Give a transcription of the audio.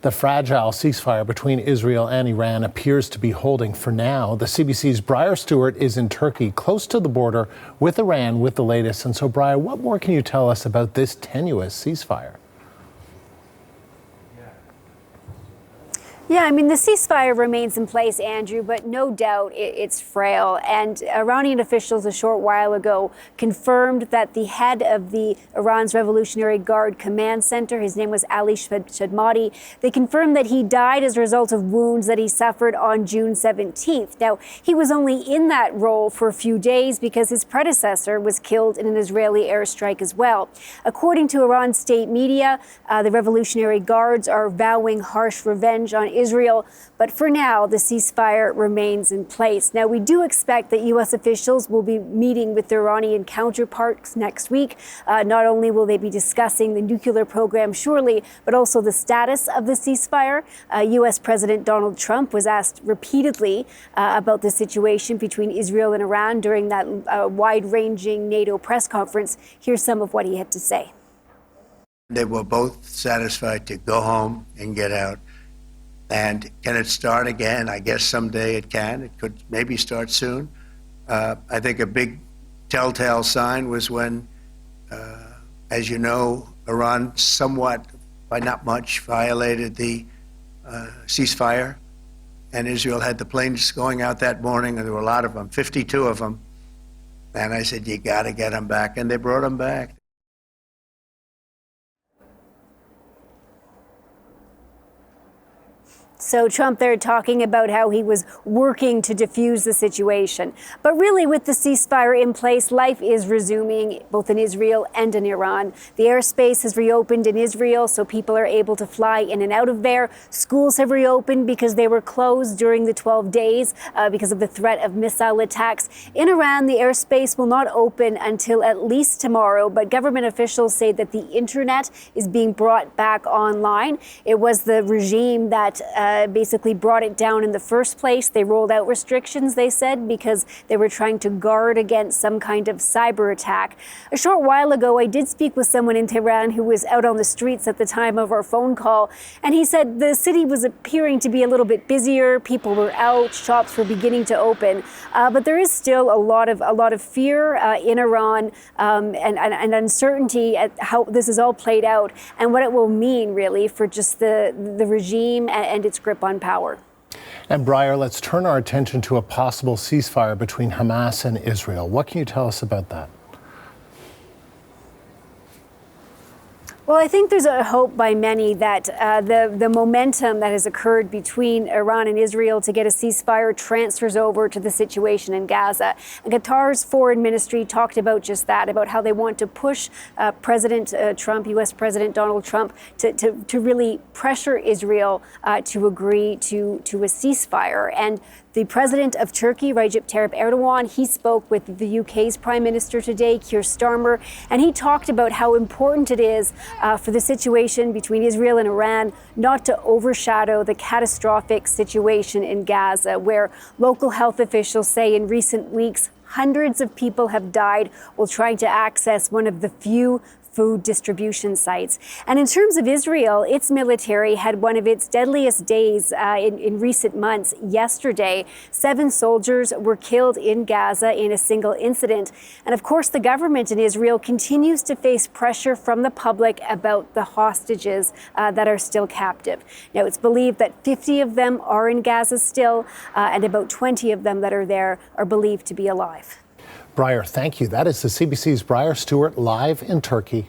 The fragile ceasefire between Israel and Iran appears to be holding for now. The CBC's Briar Stewart is in Turkey, close to the border with Iran, with the latest. And so, Briar, what more can you tell us about this tenuous ceasefire? Yeah, I mean, the ceasefire remains in place, Andrew, but no doubt it's frail. And Iranian officials a short while ago confirmed that the head of the Iran's Revolutionary Guard Command Center, his name was Ali Shadmati, they confirmed that he died as a result of wounds that he suffered on June 17th. Now, he was only in that role for a few days because his predecessor was killed in an Israeli airstrike as well. According to Iran state media, the Revolutionary Guards are vowing harsh revenge on Israel, but for now, the ceasefire remains in place. Now, we do expect that U.S. officials will be meeting with their Iranian counterparts next week. Not only will they be discussing the nuclear program surely, but also the status of the ceasefire. U.S. President Donald Trump was asked repeatedly about the situation between Israel and Iran during that wide-ranging NATO press conference. Here's some of what he had to say. They were both satisfied to go home and get out. And can it start again? I guess someday it can. It could maybe start soon. I think a big telltale sign was when, as you know, Iran somewhat, by not much, violated the ceasefire. And Israel had the planes going out that morning, and there were a lot of them, 52 of them. And I said, you got to get them back. And they brought them back. So Trump there talking about how he was working to defuse the situation. But really, with the ceasefire in place, life is resuming both in Israel and in Iran. The airspace has reopened in Israel, so people are able to fly in and out of there. Schools have reopened because they were closed during the 12 days because of the threat of missile attacks. In Iran, the airspace will not open until at least tomorrow, but government officials say that the internet is being brought back online. It was the regime that basically brought it down in the first place. They rolled out restrictions, they said, because they were trying to guard against some kind of cyber attack. A short while ago, I did speak with someone in Tehran who was out on the streets at the time of our phone call, and he said the city was appearing to be a little bit busier. People were out, shops were beginning to open, but there is still a lot of fear in Iran and uncertainty at how this is all played out and what it will mean really for just the regime and its grip on power. And Briar, let's turn our attention to a possible ceasefire between Hamas and Israel. What can you tell us about that? Well, I think there's a hope by many that the momentum that has occurred between Iran and Israel to get a ceasefire transfers over to the situation in Gaza. And Qatar's foreign ministry talked about just that, about how they want to push President Trump, U.S. President Donald Trump, to really pressure Israel to agree to a ceasefire. And the president of Turkey, Recep Tayyip Erdogan, he spoke with the UK's Prime Minister today, Keir Starmer, and he talked about how important it is for the situation between Israel and Iran not to overshadow the catastrophic situation in Gaza, where local health officials say in recent weeks hundreds of people have died while trying to access one of the few food distribution sites. And in terms of Israel, its military had one of its deadliest days in recent months. Yesterday, 7 soldiers were killed in Gaza in a single incident. And of course, the government in Israel continues to face pressure from the public about the hostages that are still captive. Now, it's believed that 50 of them are in Gaza still, and about 20 of them that are there are believed to be alive. Briar, thank you. That is the CBC's Briar Stewart live in Turkey.